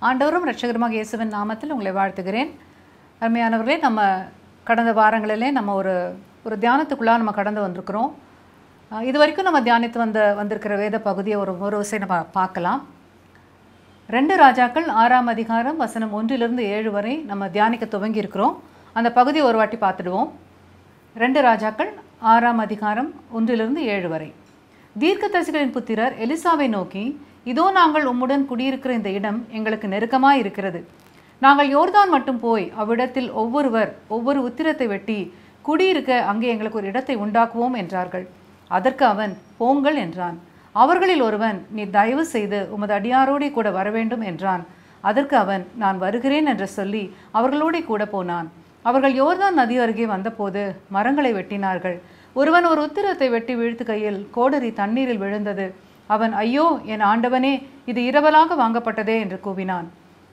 ஆண்டவரும் இரட்சகருமாக இயேசுவின் நாமத்தில் உங்களை வாழ்த்துகிறேன். அருமையானவர்களே, நம்ம கடந்த வாரங்களிலே நம்ம ஒரு தியானத்துக்குள்ளாக நம்ம கடந்து வந்திருக்கிறோம். இது வரைக்கும் நம்ம தியானித்து வந்திருக்கிற வேத பகுதியை ஒரு விஷயம் நம்ம பார்க்கலாம். 2 ராஜாக்கள் 6ஆம் அதிகாரம் வசனம் 1-7 வரை நம்ம தியானிக்க துவங்கி இருக்கிறோம். அந்த பகுதியை ஒரு வாட்டி பார்த்துடுவோம். 2 ராஜாக்கள் 6ஆம் அதிகாரம் 1-7 வரை. தீர்க்கதரிசிகளின் புத்திரர் எலிசாவை நோக்கி, இதோ நாங்கள் உம்முடன் குடியிருக்கிற இந்த இடம் எங்களுக்கு நெருக்கமாய் இருக்கிறது. நாங்கள் யோர்தான் மட்டும் போய் அவ்விடத்தில் ஒவ்வொரு உத்திரத்தை வெட்டி குடியிருக்க அங்கே எங்களுக்கு ஒரு இடத்தை உண்டாக்குவோம் என்றார்கள். அதற்கு அவன், போங்கள் என்றான். அவர்களில் ஒருவன், நீ தயவு செய்து உமது அடியாரோடே கூட வரவேண்டும் என்றான். அதற்கு அவன், நான் வருகிறேன் என்று சொல்லி அவர்களோடே கூட போனான். அவர்கள் யோர்தான் நதி அருகே வந்தபோது மரங்களை வெட்டினார்கள். ஒருவன் ஒரு உத்திரத்தை வெட்டி வீழ்த்து கையில் கோடரி தண்ணீரில் விழுந்தது. அவன், ஐயோ என் ஆண்டவனே, இது இரவலாக வாங்கப்பட்டதே என்று கூவினான்.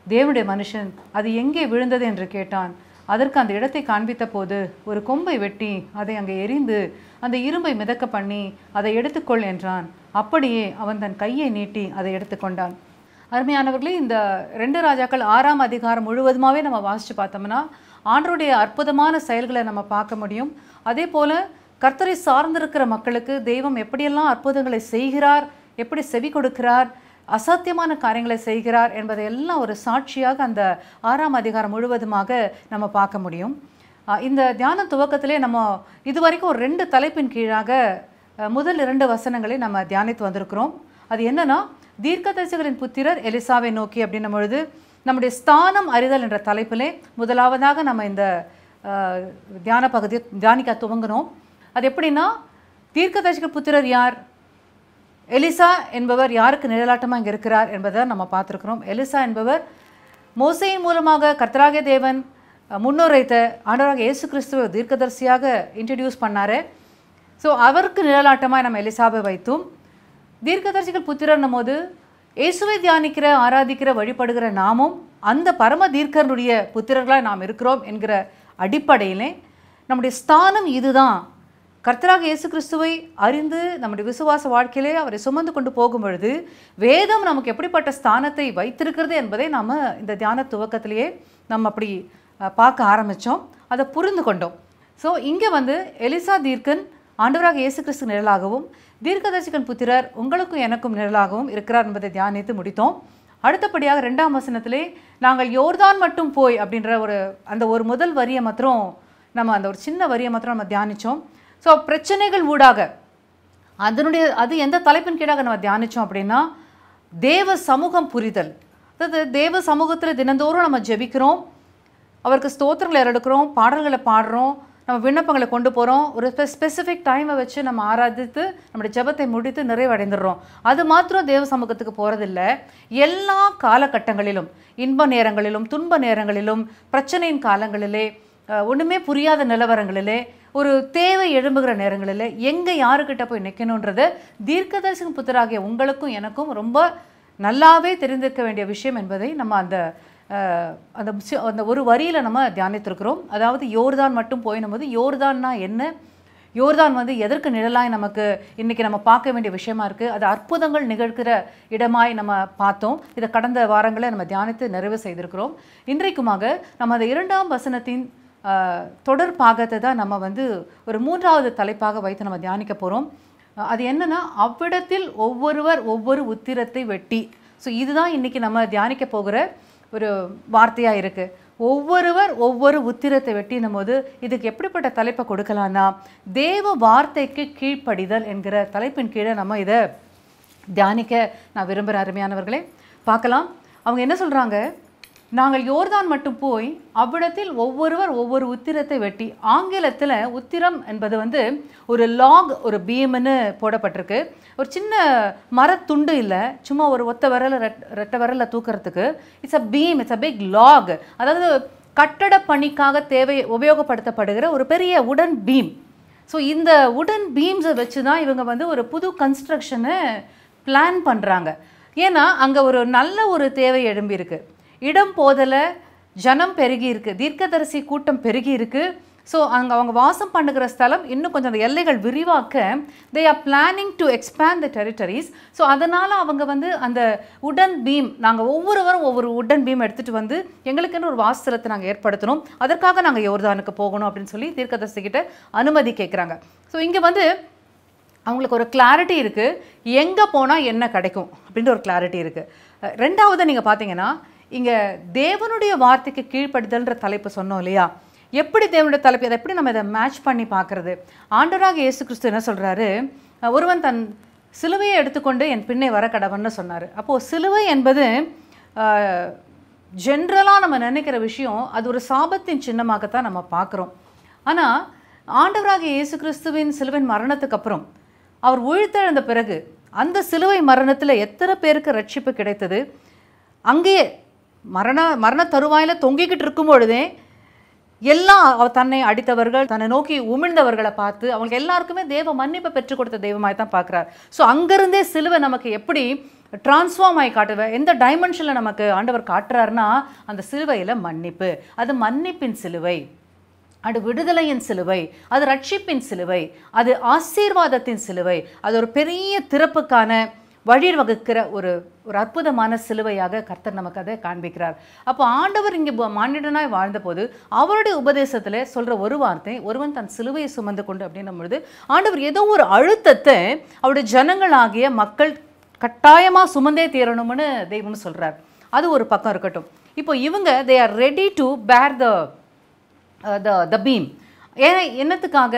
தேவனுடைய மனுஷன், அது எங்கே விழுந்தது என்று கேட்டான். அதற்கு அந்த இடத்தை காண்பித்த போது ஒரு கொம்பை வெட்டி அதை அங்கே எரிந்து அந்த இரும்பை மிதக்க பண்ணி அதை எடுத்துக்கொள் என்றான். அப்படியே அவன் தன் கையை நீட்டி அதை எடுத்துக்கொண்டான். அருமையானவர்களே, இந்த 2 ராஜாக்கள் 6ஆம் அதிகாரம் முழுவதுமாகவே நம்ம வாசித்து பார்த்தோம்னா ஆண்டவருடைய அற்புதமான செயல்களை நம்ம பார்க்க முடியும். அதே போல் கர்த்தரை சார்ந்திருக்கிற மக்களுக்கு தெய்வம் எப்படியெல்லாம் அற்புதங்களை செய்கிறார், எப்படி செவி கொடுக்கிறார், அசாத்தியமான காரியங்களை செய்கிறார் என்பதை எல்லாம் ஒரு சாட்சியாக அந்த 6ஆம் அதிகாரம் முழுவதுமாக நம்ம பார்க்க முடியும். இந்த தியான துவக்கத்திலே நம்ம இதுவரைக்கும் ஒரு 2 தலைப்பின் கீழாக முதல் 2 வசனங்களை நம்ம தியானித்து வந்திருக்கிறோம். அது என்னன்னா, தீர்க்கதரிசிகளின் புத்திரர் எலிசாவை நோக்கி அப்படின்னும் பொழுது நம்முடைய ஸ்தானம் அறிதல் என்ற தலைப்பிலே முதலாவதாக நம்ம இந்த தியான பகுதியை தியானிக்க துவங்கினோம். அது எப்படின்னா, தீர்க்கதரிசிகள் புத்திரர் யார், எலிசா என்பவர் யாருக்கு நிழலாட்டமாக இங்கே இருக்கிறார் என்பதை நம்ம பார்த்துருக்கிறோம். எலிசா என்பவர் மோசேயின் மூலமாக கர்த்தராகிய தேவன் முன்னுரைத்த ஆண்டவராக இயேசு கிறிஸ்துவை தீர்க்கதரிசியாக இன்ட்ரடியூஸ் பண்ணார். ஸோ அவருக்கு நிழலாட்டமாக நம்ம எலிசாவை வைத்தோம். தீர்க்கதரிசிகள் புத்திரன்னும் போது இயேசுவை தியானிக்கிற, ஆராதிக்கிற, வழிபடுகிற நாமும் அந்த பரம தீர்க்கனுடைய புத்திரர்களாக நாம் இருக்கிறோம் என்கிற அடிப்படையிலே நம்முடைய ஸ்தானம் இதுதான். கர்த்தராக இயேசு கிறிஸ்துவை அறிந்து நம்முடைய விசுவாச வாழ்க்கையிலே அவரை சுமந்து கொண்டு போகும் பொழுது வேதம் நமக்கு எப்படிப்பட்ட ஸ்தானத்தை வைத்திருக்கிறது என்பதை நாம் இந்த தியான துவக்கத்திலேயே நம்ம அப்படி பார்க்க ஆரம்பித்தோம், அதை புரிந்து கொண்டோம். ஸோ இங்கே எலிசா தீர்க்கன் ஆண்டவராக இயேசு கிறிஸ்து நிழலாகவும், தீர்க்கதரிசிகளின் புத்திரர் உங்களுக்கும் எனக்கும் நிழலாகவும் இருக்கிறார் என்பதை தியானித்து முடித்தோம். அடுத்தபடியாக 2ஆம் வசனத்திலே நாங்கள் யோர்தான் மட்டும் போய் அப்படின்ற அந்த ஒரு முதல் வரியை மாத்திரம் நம்ம அந்த ஒரு சின்ன வரியை மாத்திரம் நம்ம தியானித்தோம். ஸோ பிரச்சனைகள் ஊடாக அது எந்த தலைப்பின் கீழாக நம்ம தியானித்தோம் அப்படின்னா, தேவ சமூகம் புரிதல். அதாவது தேவ சமூகத்தில் தினந்தோறும் நம்ம ஜெபிக்கிறோம், அவருக்கு ஸ்தோத்திரங்களை எடுக்கிறோம், பாடல்களை பாடுறோம், நம்ம விண்ணப்பங்களை கொண்டு போகிறோம், ஒரு ஸ்பெசிஃபிக் டைமை வச்சு நம்ம ஆராதித்து நம்முடைய ஜெபத்தை முடித்து நிறைவடைந்துடுறோம். அது மாத்திரம் தேவ சமூகத்துக்கு போகிறதில்ல. எல்லா காலகட்டங்களிலும், இன்ப நேரங்களிலும் துன்ப நேரங்களிலும், பிரச்சனையின் காலங்களிலே, ஒன்றுமே புரியாத நிலவரங்களிலே, ஒரு தேவை எழும்புகிற நேரங்களில் எங்கே யாருக்கிட்ட போய் நிற்கணுன்றது தீர்க்கதரிசியின் புத்திராகிய உங்களுக்கும் எனக்கும் ரொம்ப நல்லாவே தெரிந்திருக்க வேண்டிய விஷயம் என்பதை நம்ம அந்த ஒரு வரியில் நம்ம தியானித்திருக்கிறோம். அதாவது யோர்தான் மட்டும் போயினும் போது யோர்தான்னா என்ன, யோர்தான் எதற்கு நிழலாய் நமக்கு இன்றைக்கி நம்ம பார்க்க வேண்டிய விஷயமா இருக்குது, அது அற்புதங்கள் நிகழ்கிற இடமாய் நம்ம பார்த்தோம். இதை கடந்த வாரங்களை நம்ம தியானித்து நிறைவு செய்திருக்கிறோம். இன்றைக்குமாக நம்ம அந்த 2ஆம் வசனத்தின் தொடர் பாகத்தை தான் நம்ம ஒரு 3வது தலைப்பாக வைத்து நம்ம தியானிக்க போகிறோம். அது என்னன்னா, அவ்விடத்தில் ஒவ்வொரு உத்திரத்தை வெட்டி. ஸோ இதுதான் இன்றைக்கி நம்ம தியானிக்க போகிற ஒரு வார்த்தையாக இருக்குது. ஒவ்வொரு உத்திரத்தை வெட்டினும் போது இதுக்கு எப்படிப்பட்ட தலைப்பை கொடுக்கலான்னா, தேவ வார்த்தைக்கு கீழ்ப்படிதல் என்கிற தலைப்பின் கீழே நம்ம இதை தியானிக்க நான் விரும்புகிற அருமையானவர்களே பார்க்கலாம். அவங்க என்ன சொல்கிறாங்க, நாங்கள் யோர்தான் மட்டும் போய் அவ்விடத்தில் ஒவ்வொரு உத்திரத்தை வெட்டி. ஆங்கிலத்தில் உத்திரம் என்பது ஒரு லாக், ஒரு பீம்னு போடப்பட்டிருக்கு. ஒரு சின்ன மரத்துண்டு இல்லை, சும்மா ஒரு ஒத்த ரெட்டை விரலில் தூக்கிறதுக்கு. It's a beam, it's a big log. அதாவது கட்டட பணிக்காக உபயோகப்படுத்தப்படுகிற ஒரு பெரிய உடன் பீம். ஸோ இந்த உடன் பீம்ஸை வச்சு தான் இவங்க ஒரு புது கன்ஸ்ட்ரக்ஷனை பிளான் பண்ணுறாங்க. ஏன்னா அங்கே ஒரு நல்ல ஒரு தேவை எழும்பியிருக்கு, இடம் போதலை, ஜனம் பெருகி இருக்குது, தீர்க்கதரிசி கூட்டம் பெருகி இருக்குது. ஸோ அங்கே அவங்க வாசம் பண்ணுகிற ஸ்தலம் இன்னும் கொஞ்சம் அந்த எல்லைகள் விரிவாக்க they are planning to expand the territories. So அதனால் அவங்க வந்து அந்த உடன் பீம், நாங்கள் ஒவ்வொருவரும் ஒவ்வொரு உடன் பீம் எடுத்துகிட்டு வந்து எங்களுக்குன்னு ஒரு வாசஸ்தலத்தை நாங்கள் ஏற்படுத்தணும், அதற்காக நாங்கள் யோர்தானுக்கு போகணும் அப்படின்னு சொல்லி தீர்க்கதரிசிக்கிட்ட அனுமதி கேட்குறாங்க. ஸோ இங்கே வந்து அவங்களுக்கு ஒரு கிளாரிட்டி இருக்குது, எங்கே போனால் என்ன கிடைக்கும் அப்படின்ற ஒரு கிளாரிட்டி இருக்குது. ரெண்டாவது நீங்கள் பார்த்தீங்கன்னா இங்கே தேவனுடைய வார்த்தைக்கு கீழ்ப்படுதல்ன்ற தலைப்பு சொன்னோம் இல்லையா, எப்படி தேவனுடைய தலைப்பு, அதை எப்படி நம்ம இதை மேட்ச் பண்ணி பார்க்குறது. ஆண்டவராக இயேசு கிறிஸ்து என்ன சொல்கிறாரு, ஒருவன் தன் சிலுவையை எடுத்துக்கொண்டு என் பின்னே வர கடவன்னு சொன்னார். அப்போது சிலுவை என்பது ஜென்ரலாக நம்ம நினைக்கிற விஷயம், அது ஒரு சாபத்தின் சின்னமாகத்தான் நம்ம பார்க்குறோம். ஆனால் ஆண்டவராக இயேசு கிறிஸ்துவின் சிலுவின் மரணத்துக்கு அப்புறம் அவர் உயிர்த்தெழுந்த பிறகு அந்த சிலுவை மரணத்தில் எத்தனை பேருக்கு ரட்சிப்பு கிடைத்தது. அங்கேயே மரண தருவாயில் தொங்கிக்கிட்டு இருக்கும் பொழுதே எல்லாம் தன்னை அடித்தவர்கள், தன்னை நோக்கி உமிழ்ந்தவர்களை பார்த்து அவங்களுக்கு எல்லாருக்குமே தேவ மன்னிப்பை பெற்றுக் கொடுத்த தெய்வமாய் தான் பார்க்குறார். ஸோ அங்கேருந்தே சிலுவை நமக்கு எப்படி டிரான்ஸ்ஃபார்ம் ஆகி காட்டுவேன், எந்த டைமென்ஷனில் நமக்கு ஆண்டவர் காட்டுறாருன்னா அந்த சிலுவையில் மன்னிப்பு, அது மன்னிப்பின் சிலுவை, அது விடுதலையின் சிலுவை, அது ரட்சிப்பின் சிலுவை, அது ஆசீர்வாதத்தின் சிலுவை, அது ஒரு பெரிய திறப்புக்கான வழி வகுக்கிற ஒரு அற்புதமான சிலுவையாக கர்த்தர் நமக்கு அதை காண்பிக்கிறார். அப்போ ஆண்டவர் இங்கே மானிடனாய் வாழ்ந்தபோது அவருடைய உபதேசத்தில் சொல்கிற ஒரு வார்த்தை, ஒருவன் தன் சிலுவையை சுமந்து கொண்டு அப்படின்னும் பொழுது ஆண்டவர் ஏதோ ஒரு அழுத்தத்தை அவருடைய ஜனங்களாகிய மக்கள் கட்டாயமாக சுமந்தே தீரணும்னு தெய்வம் சொல்கிறார். அது ஒரு பக்கம் இருக்கட்டும். இப்போ இவங்க தே ஆர் ரெடி டு பேர் த பீம். என்னத்துக்காக?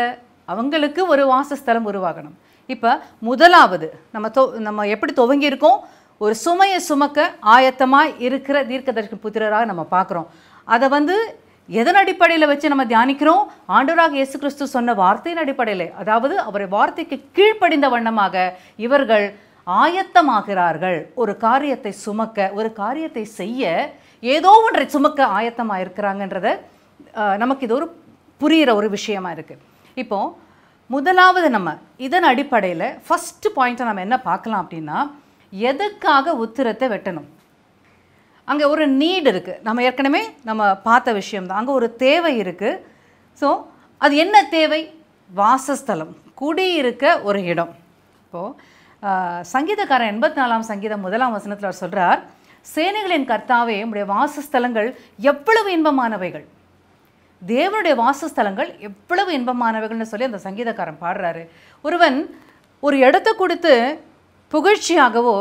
அவங்களுக்கு ஒரு வாசஸ்தலம் உருவாகணும். இப்போ முதலாவது நம்ம எப்படி துவங்கியிருக்கோம், ஒரு சுமையை சுமக்க ஆயத்தமாக இருக்கிற தீர்க்கதரிசி புத்திரராக நம்ம பார்க்குறோம். அதை வந்து எதன் அடிப்படையில் வச்சு நம்ம தியானிக்கிறோம்? ஆண்டவராக இயேசு கிறிஸ்து சொன்ன வார்த்தையின் அடிப்படையில், அதாவது அவரை வார்த்தைக்கு கீழ்ப்படிந்த வண்ணமாக இவர்கள் ஆயத்தமாகிறார்கள். ஒரு காரியத்தை சுமக்க, ஒரு காரியத்தை செய்ய, ஏதோ ஒன்றை சுமக்க ஆயத்தமாக இருக்கிறாங்கன்றத நமக்கு இது ஒரு புரிகிற ஒரு விஷயமா இருக்குது. இப்போது முதலாவது நம்ம இதன் அடிப்படையில் ஃபஸ்ட்டு பாயிண்ட்டை நம்ம என்ன பார்க்கலாம் அப்படின்னா, எதுக்காக உத்திரத்தை வெட்டணும்? அங்கே ஒரு நீட் இருக்குது, நம்ம ஏற்கனவே நம்ம பார்த்த விஷயம்தான். அங்கே ஒரு தேவை இருக்குது. ஸோ அது என்ன தேவை? வாசஸ்தலம், குடியிருக்க ஒரு இடம். இப்போது சங்கீதக்காரன் 84ஆம் சங்கீதம் 1ஆம் வசனத்தில் அவர் சொல்கிறார், சேனைகளின் கர்த்தாவே உம்முடைய வாசஸ்தலங்கள் எவ்வளவு இன்பமானவைகள், தேவனுடைய வாசஸ்தலங்கள் எவ்வளவு இன்பமானவைகள்னு சொல்லி அந்த சங்கீதக்காரன் பாடுறாரு. ஒருவன் ஒரு இடத்த கொடுத்து புகழ்ச்சியாகவோ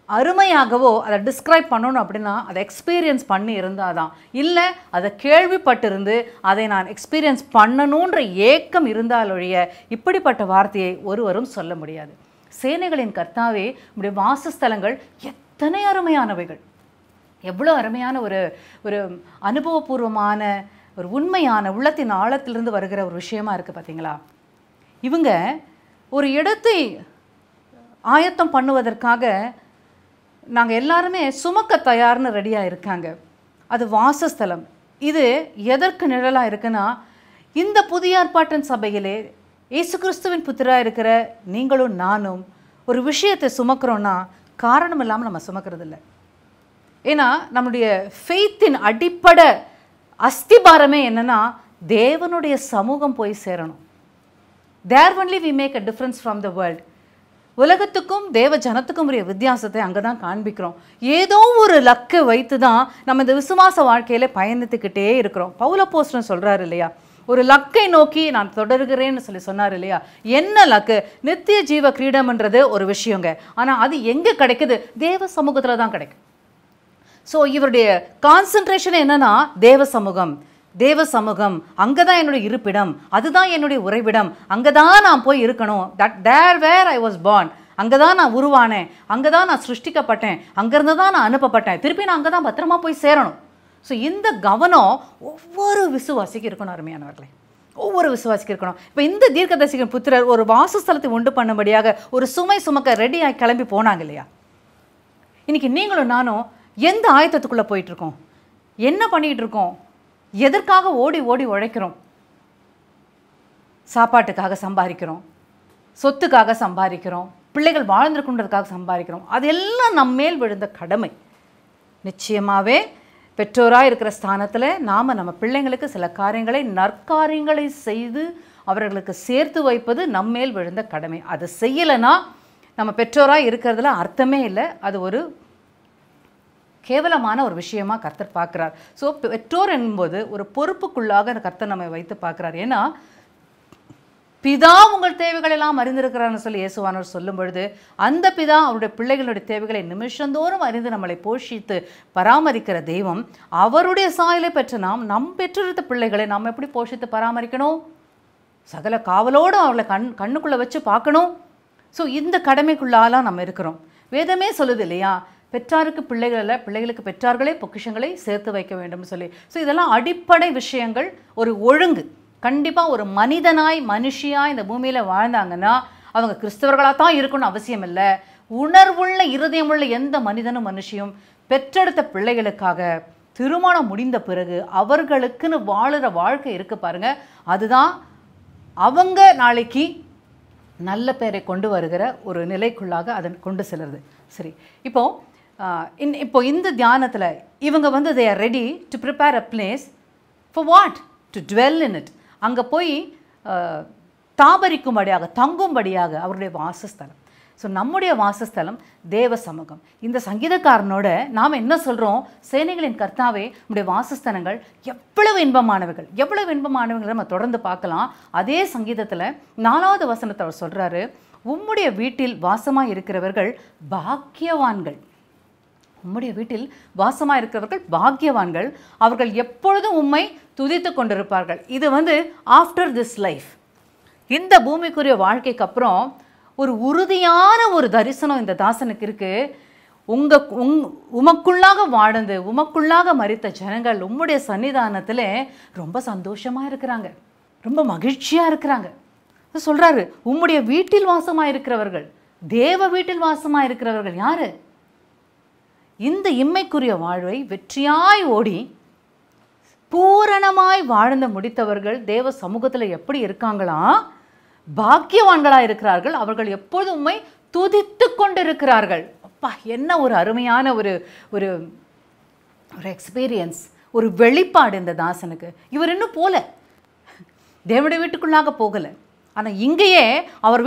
அருமையாகவோ அதை டிஸ்கிரைப் பண்ணணும் அப்படின்னா அதை எக்ஸ்பீரியன்ஸ் பண்ணி இருந்தால் தான், இல்லை அதை கேள்விப்பட்டிருந்து அதை நான் எக்ஸ்பீரியன்ஸ் பண்ணணுன்ற ஏக்கம் இருந்தாலொழிய இப்படிப்பட்ட வார்த்தையை ஒருவரும் சொல்ல முடியாது. சேனைகளின் கர்த்தாவே உம்முடைய வாசஸ்தலங்கள் எத்தனை அருமையானவைகள், எவ்வளோ அருமையான ஒரு அனுபவபூர்வமான ஒரு உண்மையான உள்ளத்தின் ஆழத்திலிருந்து வருகிற ஒரு விஷயமா இருக்குது பார்த்தீங்களா. இவங்க ஒரு இடத்தை ஆயத்தம் பண்ணுவதற்காக நாங்கள் எல்லாருமே சுமக்க தயார்னு ரெடியாக இருக்காங்க. அது வாசஸ்தலம். இது எதற்கு நிழலாக இருக்குன்னா, இந்த புதிய ஏற்பாட்டின் சபையிலே இயேசு கிறிஸ்துவின் புத்திராக இருக்கிற நீங்களும் நானும் ஒரு விஷயத்தை சுமக்கிறோன்னா காரணம் இல்லாமல் நம்ம சுமக்கிறதில்ல. ஏன்னா நம்முடைய ஃபெய்த்தின் அடிப்படை அஸ்திபாரமே என்னன்னா, தேவனுடைய சமூகம் போய் சேரணும். There only we make a difference from the world. உலகத்துக்கும் தேவ ஜனத்துக்கும் உரிய வித்தியாசத்தை அங்கே தான் காண்பிக்கிறோம். ஏதோ ஒரு லக்கை வைத்து தான் நம்ம இந்த விசுவாச வாழ்க்கையில் பயணித்துக்கிட்டே இருக்கிறோம். பவுலப்போஸ்தலன் சொல்கிறாரு இல்லையா, ஒரு லக்கை நோக்கி நான் தொடர்கிறேன்னு சொன்னார் இல்லையா. என்ன லக்கு? நித்திய ஜீவ கிரீடம்ன்றது ஒரு விஷயங்க. ஆனால் அது எங்கே கிடைக்குது? தேவ சமூகத்தில் தான் கிடைக்கும். ஸோ இவருடைய கான்சன்ட்ரேஷன் என்னன்னா, தேவ சமூகம் அங்கே தான் என்னுடைய இருப்பிடம், அதுதான் என்னுடைய உறைவிடம், அங்கே தான் நான் போய் இருக்கணும். தேர் வேர் ஐ வாஸ் பார்ன், அங்கே தான் நான் உருவானேன், அங்கே தான் நான் சிருஷ்டிக்கப்பட்டேன், அங்கேருந்து தான் நான் அனுப்பப்பட்டேன், திருப்பி நான் அங்கே தான் பத்திரமா போய் சேரணும். ஸோ இந்த கவனம் ஒவ்வொரு விசுவாசிக்கு இருக்கணும். அருமையானவர்களே, ஒவ்வொரு விசுவாசிக்கு இருக்கணும். இப்போ இந்த தீர்க்கதரிசியின் புத்திரர் ஒரு வாசஸ்தலத்தை உண்டு பண்ணும்படியாக ஒரு சுமை சுமக்க ரெடியாகி கிளம்பி போனாங்க இல்லையா. இன்னைக்கு நீங்களும் நானும் எந்த ஆயத்தத்துக்குள்ளே போயிட்டுருக்கோம்? என்ன பண்ணிகிட்டு இருக்கோம்? எதற்காக ஓடி ஓடி உழைக்கிறோம்? சாப்பாட்டுக்காக சம்பாதிக்கிறோம், சொத்துக்காக சம்பாதிக்கிறோம், பிள்ளைகள் வாழ்ந்துருக்குன்றதுக்காக சம்பாதிக்கிறோம். அதெல்லாம் நம்மேல் விழுந்த கடமை. நிச்சயமாகவே பெற்றோராக இருக்கிற ஸ்தானத்தில் நாம் நம்ம பிள்ளைங்களுக்கு சில காரியங்களை நற்காரியங்களை செய்து அவர்களுக்கு சேர்த்து வைப்பது நம்மேல் விழுந்த கடமை. அது செய்யலைன்னா நம்ம பெற்றோராக இருக்கிறதுல அர்த்தமே இல்லை. அது ஒரு கேவலமான ஒரு விஷயமாக கர்த்தர் பார்க்குறார். ஸோ பெற்றோர் என்பது ஒரு பொறுப்புக்குள்ளாக கர்த்தர் நம்மை வைத்து பார்க்குறார். ஏன்னா பிதா உங்கள் தேவைகளெல்லாம் அறிந்திருக்கிறான்னு சொல்லி இயேசுவானவர் சொல்லும் பொழுது அந்த பிதா அவருடைய பிள்ளைகளுடைய தேவைகளை நிமிஷந்தோறும் அறிந்து நம்மளை போஷித்து பராமரிக்கிற தெய்வம், அவருடைய சாயலை பெற்ற நம் பெற்றெடுத்த பிள்ளைகளை நாம் எப்படி போஷித்து பராமரிக்கணும்? சகல காவலோடு அவர்களை கண்ணுக்குள்ளே வச்சு பார்க்கணும். ஸோ இந்த கடமைக்குள்ளாலாம் நம்ம இருக்கிறோம். வேதமே சொல்லுது இல்லையா, பெற்றாருக்கு பிள்ளைகளில் பிள்ளைகளுக்கு பெற்றார்களே பொக்கிஷங்களை சேர்த்து வைக்க வேண்டும்னு சொல்லி. ஸோ இதெல்லாம் அடிப்படை விஷயங்கள். ஒரு ஒழுங்கு கண்டிப்பாக ஒரு மனுஷியாக இந்த பூமியில் வாழ்ந்தாங்கன்னா அவங்க கிறிஸ்தவர்களாக தான் இருக்கணும்னு அவசியம் இல்லை. உணர்வுள்ள இருதயமுள்ள எந்த மனிதனும் மனுஷியும் பெற்றெடுத்த பிள்ளைகளுக்காக திருமணம் முடிந்த பிறகு அவர்களுக்குன்னு வாழுற வாழ்க்கை இருக்குது பாருங்கள், அதுதான் அவங்க நாளைக்கு நல்ல பேரை கொண்டு வருகிற ஒரு நிலைக்குள்ளாக அதை கொண்டு செல்லுறது. சரி, இப்போ இந்த தியானத்தில் இவங்க they are ready to prepare a place for what? To dwell in it. அங்கே போய் தாபரிக்கும்படியாக தங்கும்படியாக அவருடைய வாசஸ்தலம். ஸோ நம்முடைய வாசஸ்தலம் தேவ சமூகம். இந்த சங்கீதக்காரனோட நாம் என்ன சொல்கிறோம்? சேனைகளின் கர்த்தாவே நம்முடைய வாசஸ்தலங்கள் எவ்வளவு இன்பமானவர்கள் நம்ம தொடர்ந்து பார்க்கலாம். அதே சங்கீதத்தில் 4வது வசனத்தை அவர் சொல்கிறாரு, உம்முடைய வீட்டில் வாசமாக இருக்கிறவர்கள் பாக்கியவான்கள். உம்முடைய வீட்டில் வாசமாக இருக்கிறவர்கள் பாக்கியவான்கள், அவர்கள் எப்பொழுதும் உம்மை துதித்து கொண்டிருப்பார்கள். இது ஆஃப்டர் திஸ் லைஃப், இந்த பூமிக்குரிய வாழ்க்கைக்கு அப்புறம் ஒரு உறுதியான ஒரு தரிசனம் இந்த தாசனுக்கு இருக்குது. உமக்குள்ளாக வாழ்ந்து உமக்குள்ளாக மரித்த ஜனங்கள் உம்முடைய சன்னிதானத்தில் ரொம்ப சந்தோஷமாக இருக்கிறாங்க, ரொம்ப மகிழ்ச்சியாக இருக்கிறாங்க. சொல்கிறாரு, உம்முடைய வீட்டில் வாசமாக இருக்கிறவர்கள், தேவ வீட்டில் வாசமாக இருக்கிறவர்கள் யார்? இந்த இம்மைக்குரிய வாழ்வை வெற்றியாய் ஓடி பூரணமாய் வாழ்ந்து முடித்தவர்கள் தேவ சமூகத்தில் எப்படி இருக்காங்களாம்? பாக்கியவான்களாக இருக்கிறார்கள். அவர்கள் எப்போதும் உம்மை துதித்து கொண்டிருக்கிறார்கள். அப்பா, என்ன ஒரு அருமையான ஒரு ஒரு ஒரு எக்ஸ்பீரியன்ஸ், ஒரு வெளிப்பாடு இந்த தாசனுக்கு. இவர் இன்னும் போல தேவனுடைய வீட்டுக்குள்ளாக போகலை, ஆனால் இங்கேயே அவர்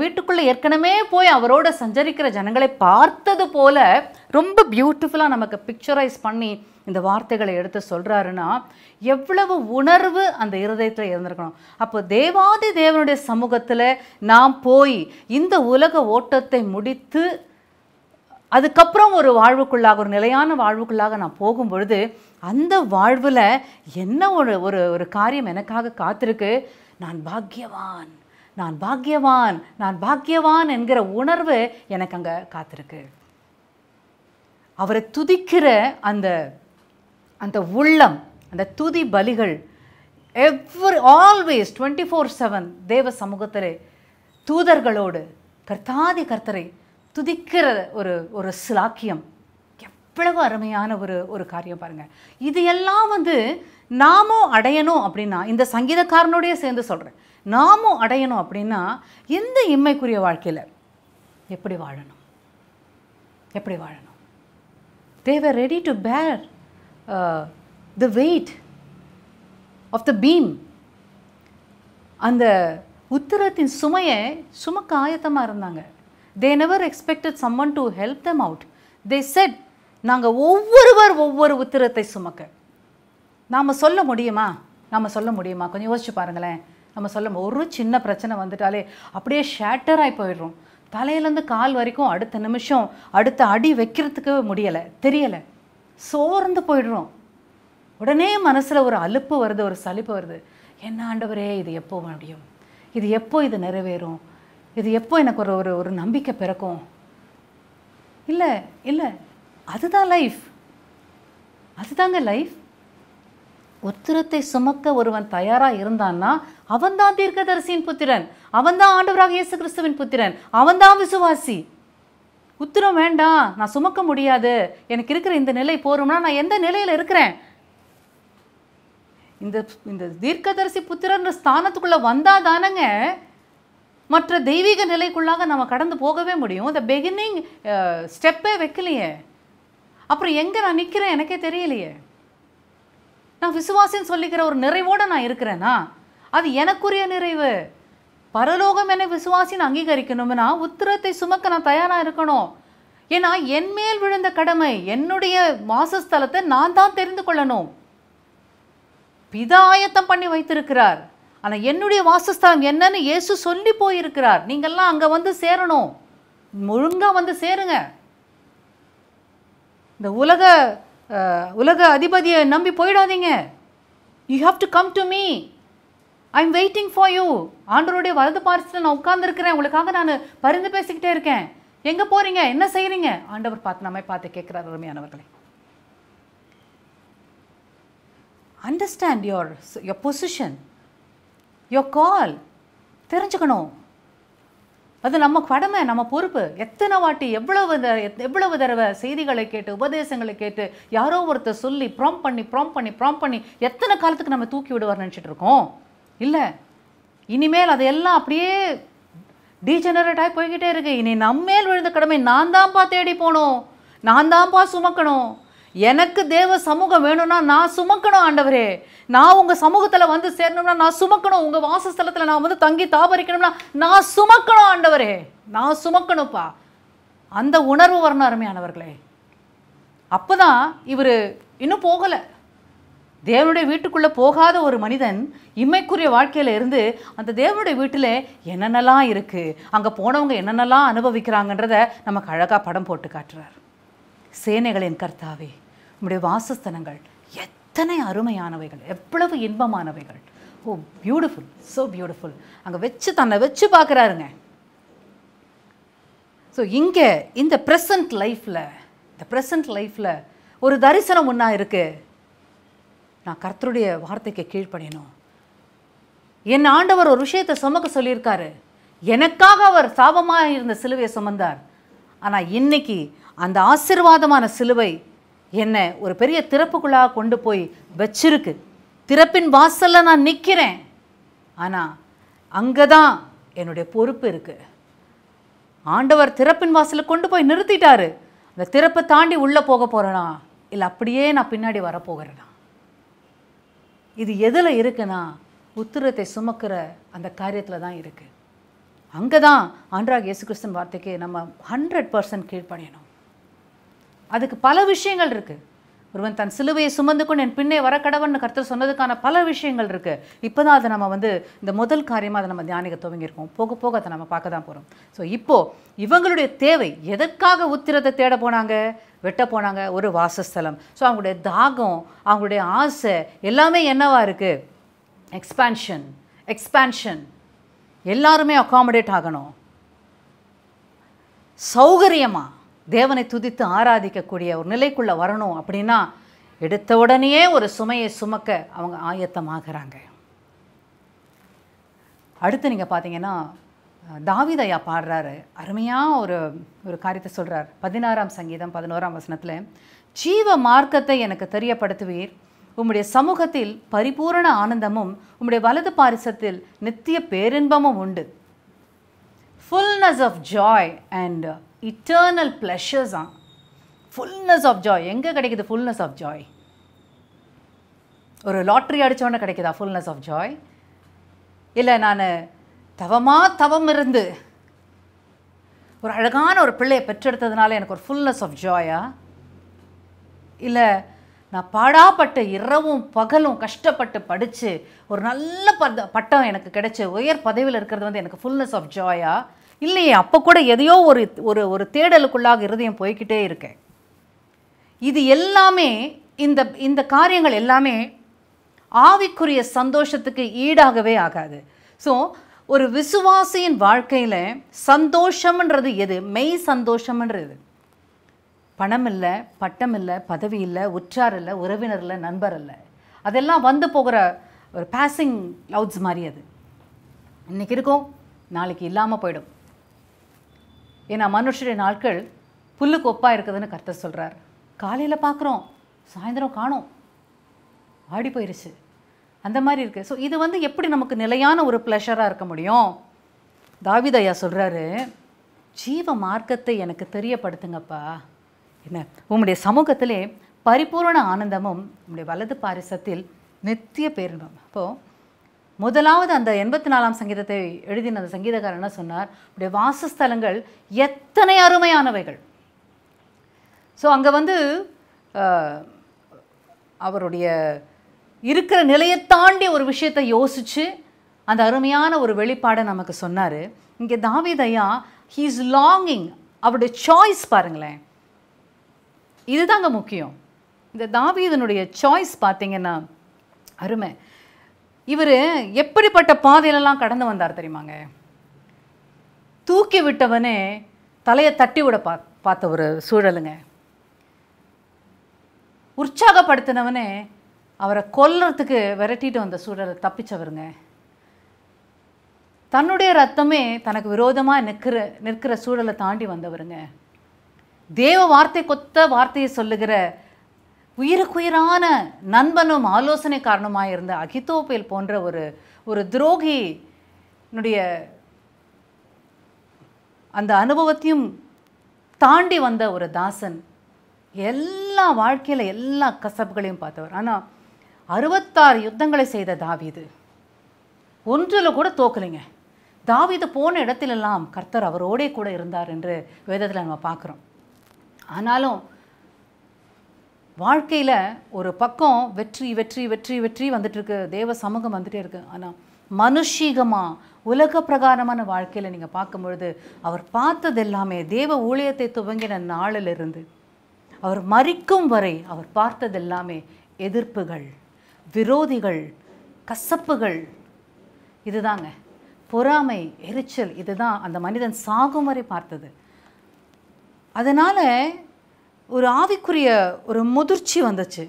வீட்டுக்குள்ளே ஏற்கனவே போய் அவரோட சஞ்சரிக்கிற ஜனங்களை பார்த்தது போல ரொம்ப பியூட்டிஃபுல்லாக நமக்கு பிக்சரைஸ் பண்ணி இந்த வார்த்தைகளை எடுத்து சொல்கிறாருன்னா எவ்வளவு உணர்வு அந்த இருதயத்தில் இருந்திருக்கணும். அப்போ தேவாதி தேவனுடைய சமூகத்தில் நாம் போய் இந்த உலக ஓட்டத்தை முடித்து அதுக்கப்புறம் ஒரு வாழ்வுக்குள்ளாக, ஒரு நிலையான வாழ்வுக்குள்ளாக நான் போகும் பொழுது அந்த வாழ்வில் என்ன ஒரு ஒரு ஒரு காரியம் எனக்காக காத்திருக்கு. நான் பாக்கியவான், நான் பாக்கியவான், நான் பாக்கியவான் என்கிற உணர்வு எனக்கு அங்கே காத்திருக்கு. அவரை துதிக்கிற அந்த அந்த உள்ளம், அந்த துதி பலிகள் ஆல்வேஸ் 24/7 தேவ சமூகத்திலே தூதர்களோடு கர்த்தாதி கர்த்தரை துதிக்கிற ஒரு ஒரு சிலாக்கியம் எவ்வளவு அருமையான ஒரு ஒரு காரியம் பாருங்கள். இது எல்லாம் நாமும் அடையணும் அப்படின்னா, இந்த சங்கீதக்காரனோடைய சேர்ந்து சொல்கிறேன், நாமும் அடையணும் அப்படின்னா இந்த இம்மைக்குரிய வாழ்க்கையில் எப்படி வாழணும்? They were ready to bear the weight of the beam. அந்த உத்திரத்தின் சுமையை சுமக்க ஆயத்தமாக இருந்தாங்க. They never expected someone to help them out. They said, நாங்கள் ஒவ்வொரு உத்திரத்தை சுமக்க. நாம் சொல்ல முடியுமா? கொஞ்சம் யோசிச்சு பாருங்களேன். நம்ம ஒரு சின்ன பிரச்சனை வந்துட்டாலே அப்படியே ஷேட்டர் ஆகி போயிடுறோம். தலையிலேருந்து கால் வரைக்கும் அடுத்த நிமிஷம் அடுத்த அடி வைக்கிறதுக்கு முடியலை, தெரியலை, சோர்ந்து போயிடுறோம். உடனே மனசில் ஒரு அலுப்பு வருது, ஒரு சலிப்பு வருது. என்ன ஆண்டவரே, இது எப்போ முடியும்? இது எப்போ நிறைவேறும்? இது எப்போ எனக்கு ஒரு ஒரு நம்பிக்கை பிறக்கும்? இல்லை, அதுதான் லைஃப், அதுதாங்க லைஃப். உத்திரத்தை சுமக்க ஒருவன் தயாராக இருந்தான்னா அவன்தான் தீர்க்கதரிசியின் புத்திரன், அவன்தான் ஆண்டவராக இயேசு கிறிஸ்துவின் புத்திரன், அவன்தான் விசுவாசி. உத்திரம் வேண்டாம், நான் சுமக்க முடியாது, எனக்கு இருக்கிற இந்த நிலை போரும்னா நான் எந்த நிலையில் இருக்கிறேன்? இந்த தீர்க்கதரிசி புத்திரன்ற ஸ்தானத்துக்குள்ளே வந்தால் தானங்க மற்ற தெய்வீக நிலைக்குள்ளாக நம்ம கடந்து போகவே முடியும். இந்த பிகினிங் ஸ்டெப்பே வைக்கலையே. அப்புறம் எங்கே நான் நிற்கிறேன் எனக்கே தெரியலையே. நான் விசுவாசின்னு சொல்லிக்கிற ஒரு நிறைவோடு நான் இருக்கிறேன்னா அது எனக்குரிய நிறைவு. பரலோகம் என்னை விசுவாசின்னு அங்கீகரிக்கணும்னா உத்திரத்தை சுமக்க நான் தயாராக இருக்கணும். ஏன்னா என் மேல் விழுந்த கடமை, என்னுடைய வாசஸ்தலத்தை நான் தான் தெரிந்து கொள்ளணும். பிதா ஆயத்தம் பண்ணி வைத்திருக்கிறார். ஆனால் என்னுடைய வாசஸ்தலம் என்னன்னு இயேசு சொல்லி போயிருக்கிறார். நீங்கள்லாம் அங்கே வந்து சேரணும், ஒழுங்காக வந்து சேருங்க. இந்த உலக அதிபதியை நம்பி போயிடாதீங்க. You have to come to me, I am waiting for you. ஆண்டவருடைய வலது பாரிசத்தில் நான் உட்கார்ந்துருக்கிறேன், உங்களுக்காக நான் பரிந்து பேசிக்கிட்டே இருக்கேன். எங்கே போகிறீங்க, என்ன செய்கிறீங்க? ஆண்டவர் பார்த்து நம்மை பார்த்து கேட்குறார். அருமையானவர்களே, அண்டர்ஸ்டாண்ட் யோர் பொசிஷன், யோர் கால். தெரிஞ்சுக்கணும், அது நம்ம கடமை, நம்ம பொறுப்பு. எத்தனை வாட்டி எவ்வளவு தடவை செய்திகளை கேட்டு உபதேசங்களை கேட்டு யாரோ ஒருத்தர் சொல்லி ப்ராம் பண்ணி எத்தனை காலத்துக்கு நம்ம தூக்கி விடுவார் நினச்சிட்டு இருக்கோம். இல்லை, இனிமேல் அதையெல்லாம் அப்படியே டீஜெனரேட் ஆகி போய்கிட்டே இருக்கு. இனி நம்மேல் விழுந்த கடமை நான் தான்ப்பா தேடி போகணும், நான் தான்ப்பா சுமக்கணும். எனக்கு தேவ சமூகம் வேணும்னா நான் சுமக்கணும். ஆண்டவரே, நான் உங்கள் சமூகத்தில் வந்து சேரணும்னா நான் சுமக்கணும். உங்கள் வாசஸ்தலத்தில் நான் வந்து தங்கி தாபரிக்கணும்னா நான் சுமக்கணும். ஆண்டவரே, நான் சுமக்கணும்ப்பா. அந்த உணர்வு வரணும். அருமையானவர்களே, அப்போ தான் இவர் இன்னும் போகலை. தேவனுடைய வீட்டுக்குள்ளே போகாத ஒரு மனிதன் இம்மைக்குரிய வாழ்க்கையில் இருந்து அந்த தேவனுடைய வீட்டில் என்னென்னலாம் இருக்குது, அங்கே போனவங்க என்னென்னலாம் அனுபவிக்கிறாங்கன்றத நமக்கு அழகாக படம் போட்டு காட்டுறார். சேனைகளின் கர்த்தாவே, உம்முடைய வாசஸ்தலங்கள் எத்தனை அருமையானவைகள், எவ்வளவு இன்பமானவைகள். Oh beautiful, so beautiful. அங்கே தன்னை வச்சு பார்க்குறாருங்க. ஸோ இங்கே இந்த ப்ரெசன்ட் லைஃப்பில் ஒரு தரிசனம் ஒன்றா இருக்குது. நான் கர்த்தருடைய வார்த்தைக்கு கீழ்ப்படியணும். என் ஆண்டவர் ஒரு விஷயத்தை சுமக்க சொல்லியிருக்காரு. எனக்காக அவர் சாபமாக இருந்த சிலுவையை சுமந்தார். ஆனால் இன்னைக்கு அந்த ஆசீர்வாதமான சிலுவை என்னை ஒரு பெரிய திறப்புக்குள்ளாக கொண்டு போய் வச்சிருக்கு. திறப்பின் வாசலில் நான் நிற்கிறேன். ஆனால் அங்கே தான் என்னுடைய பொறுப்பு இருக்குது. ஆண்டவர் திறப்பின் வாசலில் கொண்டு போய் நிறுத்திட்டாரு. அந்த திறப்பை தாண்டி உள்ளே போக போகிறேனா, இல்லை அப்படியே நான் பின்னாடி வரப்போகிறேனா? இது எதில் இருக்குன்னா உத்திரத்தை சுமக்கிற அந்த காரியத்தில் தான் இருக்குது. அங்கே தான் ஆண்டவராகிய இயேசு கிறிஸ்துவின் வார்த்தைக்கு நம்ம 100% கீழ்ப்படியணும். அதுக்கு பல விஷயங்கள் இருக்குது. ஒருவன் தன் சிலுவையை சுமந்து கொண்டு என் பின்னே வர கடவன்னு கர்த்தர் சொன்னதுக்கான பல விஷயங்கள் இருக்குது. இப்போ தான் அதை நம்ம வந்து இந்த முதல் காரியமாக அதை நம்ம தியானிக்க துவங்கியிருக்கோம். போக போக அதை நம்ம பார்க்க தான் போகிறோம். ஸோ இப்போது இவங்களுடைய தேவை, எதற்காக உத்திரத்தை தேட போனாங்க, வெட்ட போனாங்க? ஒரு வாசஸ்தலம். ஸோ அவங்களுடைய தாகம், அவங்களுடைய ஆசை எல்லாமே என்னவா இருக்குது? எக்ஸ்பான்ஷன். எல்லாருமே அகாமடேட் ஆகணும். சௌகரியமாக தேவனை துதித்து ஆராதிக்கக்கூடிய ஒரு நிலைக்குள்ளே வரணும். அப்படின்னா எடுத்த உடனேயே ஒரு சுமையை சுமக்க அவங்க ஆயத்தமாகறாங்க. அடுத்து நீங்கள் பார்த்தீங்கன்னா தாவீது ஐயா பாடுறாரு. அருமையாக ஒரு காரியத்தை சொல்கிறார். 16ஆம் சங்கீதம் 11ஆம் வசனத்தில், ஜீவ மார்க்கத்தை எனக்கு தெரியப்படுத்துவீர், உம்முடைய சமூகத்தில் பரிபூரண ஆனந்தமும் உம்முடைய வலது பாரிசத்தில் நித்திய பேரின்பமும் உண்டு. Fullness of joy and eternal pleasures. Fullness of joy எங்கே கிடைக்குது? ஃபுல்னஸ் ஆஃப் ஜாய் ஒரு லாட்ரி அடித்தோன்னே கிடைக்குதா ஃபுல்னஸ் ஆஃப் ஜாய்? இல்லை நான் தவம் இருந்து ஒரு அழகான ஒரு பிள்ளையை பெற்றெடுத்ததுனால எனக்கு ஒரு ஃபுல்னஸ் ஆஃப் ஜாயா? இல்லை நான் பாடாப்பட்டு இரவும் பகலும் கஷ்டப்பட்டு படித்து ஒரு நல்ல பட்டம் எனக்கு கிடைச்சி உயர் பதவியில் இருக்கிறது வந்து எனக்கு ஃபுல்னஸ் ஆஃப் ஜாயா? இல்லையே, அப்போ கூட எதையோ ஒரு தேடலுக்குள்ளாக இருதயம் போய்கிட்டே இருக்கேன். இது எல்லாமே இந்த காரியங்கள் எல்லாமே ஆவிக்குரிய சந்தோஷத்துக்கு ஈடாகவே ஆகாது. ஸோ ஒரு விசுவாசியின் வாழ்க்கையில் சந்தோஷம்ன்றது எது? மெய் சந்தோஷம்ன்றது பணம் இல்லை, பட்டம் இல்லை, பதவி இல்லை, உற்றார் இல்லை, உறவினர் இல்லை, நண்பர் இல்லை. அதெல்லாம் வந்து போகிற ஒரு பாசிங் லவுட்ஸ் மாதிரி. அது இன்றைக்கி இருக்கும், நாளைக்கு இல்லாமல் போயிடும். ஏன்னா மனுஷருடைய நாட்கள் புல்லுக்கு ஒப்பாக இருக்குதுன்னு கர்த்தர் சொல்கிறார். காலையில் பார்க்குறோம், சாயந்தரம் காணோம், ஆடி போயிடுச்சு, அந்த மாதிரி இருக்குது. ஸோ இது வந்து எப்படி நமக்கு நிலையான ஒரு ப்ளஷராக இருக்க முடியும்? தாவீது ஐயா சொல்கிறாரு, ஜீவ மார்க்கத்தை எனக்கு தெரியப்படுத்துங்கப்பா, என்ன உம்முடைய சமூகத்திலே பரிபூரண ஆனந்தமும் உம்முடைய வலது பாரிசத்தில் நித்திய பேரின்பம். அப்போது முதலாவது அந்த 84ஆம் சங்கீதத்தை எழுதின அந்த சங்கீதக்காரர் என்ன சொன்னார்? உடைய வாசஸ்தலங்கள் எத்தனை அருமையானவைகள். ஸோ அங்கே வந்து அவருடைய இருக்கிற நிலையை தாண்டி ஒரு விஷயத்தை யோசித்து அந்த அருமையான ஒரு வெளிப்பாடை நமக்கு சொன்னார். இங்கே தாவீதையா ஹீ இஸ் லாங்கிங், அவருடைய சாய்ஸ் பாருங்களேன், இதுதாங்க முக்கியம். இந்த தாவீதனுடைய சாய்ஸ் பார்த்தீங்கன்னா அருமை. இவர் எப்படிப்பட்ட பாதையிலெல்லாம் கடந்து வந்தார் தெரியுமாங்க? தூக்கி விட்டவனே தலையை தட்டி விட பார்த்த ஒரு சூழலுங்க. உற்சாகப்படுத்தினவனே அவரை கொல்றதுக்கு விரட்டிட்டு வந்த சூழலை தப்பிச்சவருங்க. தன்னுடைய ரத்தமே தனக்கு விரோதமாக நிற்கிற சூழலை தாண்டி வந்தவருங்க. தேவ வார்த்தை கொத்த வார்த்தையை சொல்லுகிற உயிருக்குயிரான நண்பனும் ஆலோசனை காரணமாக இருந்த அகித்தோப்பேல் போன்ற ஒரு துரோகினுடைய அந்த அனுபவத்தையும் தாண்டி வந்த ஒரு தாசன். எல்லா வாழ்க்கையில் எல்லா கசப்புகளையும் பார்த்தவர். ஆனால் 66 யுத்தங்களை செய்த தாவீது ஒன்றில் கூட தோக்கலைங்க. தாவீது போன இடத்திலெல்லாம் கர்த்தர் அவரோடே கூட இருந்தார் என்று வேதத்தில் நம்ம பார்க்குறோம். ஆனாலும் வாழ்க்கையில் ஒரு பக்கம் வெற்றி வெற்றி வெற்றி வெற்றி வந்துட்டுருக்கு, தேவ சமூகம் வந்துகிட்டே இருக்குது. ஆனால் மனுஷீகமாக உலக பிரகாரமான வாழ்க்கையில் நீங்கள் பார்க்கும்பொழுது அவர் பார்த்தது எல்லாமே தேவ ஊழியத்தை துவங்கின நாளிலிருந்து அவர் மரிக்கும் வரை அவர் பார்த்தது எல்லாமே எதிர்ப்புகள், விரோதிகள், கசப்புகள். இதுதாங்க பொறாமை, எரிச்சல். இதுதான் அந்த மனிதன் சாகும் வரை பார்த்தது. அதனால் ஒரு ஆவிக்குரிய ஒரு முதிர்ச்சி வந்துச்சு.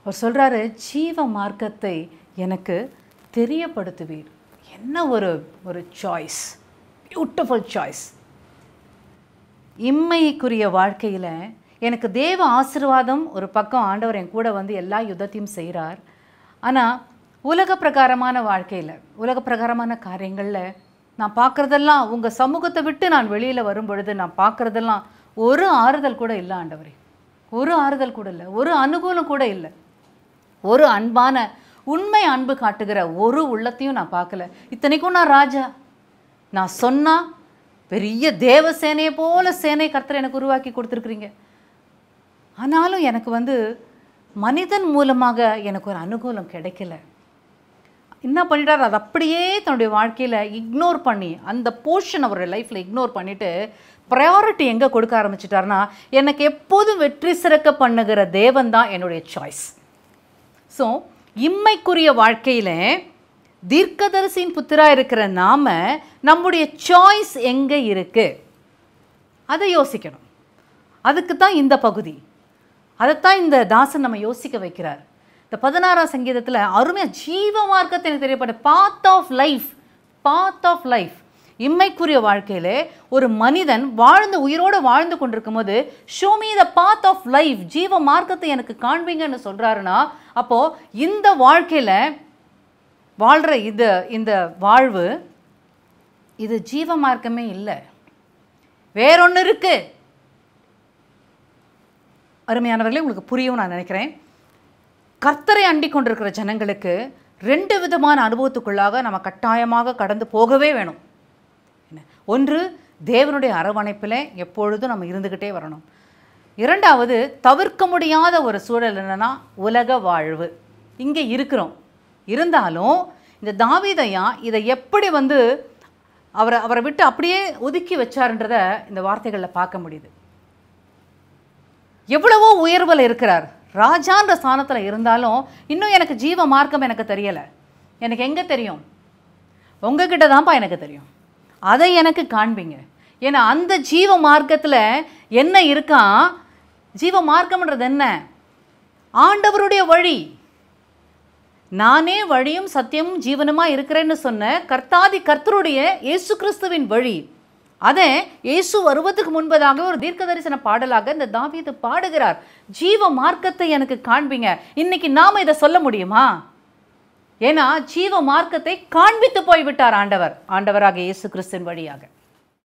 அவர் சொல்கிறாரு, ஜீவ மார்க்கத்தை எனக்கு தெரியப்படுத்துவீர். என்ன ஒரு சாய்ஸ், பியூட்டிஃபுல் சாய்ஸ். இம்மைக்குரிய வாழ்க்கையில் எனக்கு தேவ ஆசீர்வாதம் ஒரு பக்கம், ஆண்டவர் என் கூட வந்து எல்லா யுத்தத்தையும் செய்கிறார். ஆனால் உலக பிரகாரமான வாழ்க்கையில், உலக பிரகாரமான காரியங்களில் நான் பார்க்குறதெல்லாம், உங்கள் சமூகத்தை விட்டு நான் வெளியில் வரும் பொழுது நான் பார்க்குறதெல்லாம் ஒரு ஆறுதல் கூட இல்லை ஆண்டவரே. ஒரு ஆறுதல் கூட இல்லை, ஒரு அனுகூலம் கூட இல்லை, ஒரு அன்பான உண்மை அன்பு காட்டுகிற ஒரு உள்ளத்தையும் நான் பார்க்கல. இத்தனைக்கும் நான் ராஜா, நான் சொன்னால் பெரிய தேவ சேனையை போல சேனை கர்த்தர் எனக்கு உருவாக்கி கொடுத்துருக்குறீங்க. ஆனாலும் எனக்கு வந்து மனிதன் மூலமாக எனக்கு ஒரு அனுகூலம் கிடைக்கல. என்ன பண்ணிட்டார்? அது அப்படியே தன்னுடைய வாழ்க்கையில் இக்னோர் பண்ணி, அந்த போர்ஷன் அவருடைய லைஃப்பில் இக்னோர் பண்ணிவிட்டு ப்ரையாரிட்டி எங்கே கொடுக்க ஆரம்பிச்சிட்டார்னா, எனக்கு எப்போதும் வெற்றி சிறக்க பண்ணுகிற தேவன் தான் என்னுடைய சாய்ஸ். ஸோ இம்மைக்குரிய வாழ்க்கையில் தீர்க்கதரிசியின் புத்திராக இருக்கிற நாம் நம்முடைய சாய்ஸ் எங்கே இருக்குது அதை யோசிக்கணும். அதுக்கு தான் இந்த பகுதி, அதைத்தான் இந்த தாசன் நம்ம யோசிக்க வைக்கிறார். இந்த 16ஆம் சங்கீதத்தில் அருமையாக ஜீவ மார்க்கத்தை எனக்கு தெரியப்பட்ட path of life, path of life. இம்மைக்குரிய வாழ்க்கையில் ஒரு மனிதன் உயிரோடு வாழ்ந்து கொண்டிருக்கும் போது show me the path of life, ஜீவ மார்க்கத்தை எனக்கு காண்பீங்கன்னு சொல்கிறாருன்னா, அப்போது இந்த வாழ்க்கையில் வாழ்கிற இந்த வாழ்வு இது ஜீவ மார்க்கமே இல்லை, வேறொன்று இருக்குது. அருமையானவர்களே, உங்களுக்கு புரியும் நான் நினைக்கிறேன். கர்த்தரை அண்டிக் கொண்டிருக்கிற ஜனங்களுக்கு 2 விதமான அனுபவத்துக்குள்ளாக நம்ம கட்டாயமாக கடந்து போகவே வேணும். ஒன்று, தேவனுடைய அரவணைப்பில் எப்பொழுதும் நம்ம இருந்துக்கிட்டே வரணும். 2வது, தவிர்க்க முடியாத ஒரு சூழல் என்னென்னா உலக வாழ்வு. இங்கே இருக்கிறோம், இருந்தாலும் இந்த தாவீதையா இதை எப்படி வந்து அவரை விட்டு அப்படியே ஒதுக்கி வச்சார்ன்றதை இந்த வார்த்தைகளில் பார்க்க முடியுது. எவ்வளவோ உயர்வில் இருக்கிறார், ராஜான்ற ஸ்தானத்தில் இருந்தாலும் இன்னும் எனக்கு ஜீவ மார்க்கம் எனக்கு தெரியலை. எனக்கு எங்கே தெரியும்? உங்ககிட்ட தான்ப்பா எனக்கு தெரியும், அதை எனக்கு காண்பீங்க. ஏன்னா அந்த ஜீவ மார்க்கத்தில் என்ன இருக்கான்? ஜீவ மார்க்கம்ன்றது என்ன? ஆண்டவருடைய வழி. நானே வழியும் சத்தியமும் ஜீவனுமாக இருக்கிறேன்னு சொன்ன கர்த்தருடைய இயேசு கிறிஸ்துவின் வழி. அதை இயேசு வருவதுக்கு முன்பதாக ஒரு தீர்க்க தரிசன பாடலாக இந்த தாவீது பாடுகிறார். ஜீவ மார்க்கத்தை எனக்கு காண்பீங்க. இன்னைக்கு நாம் இதை சொல்ல முடியுமா? ஏன்னா ஜீவ மார்க்கத்தை காண்பித்து போய்விட்டார் ஆண்டவராக இயேசு கிறிஸ்துவின் வழியாக.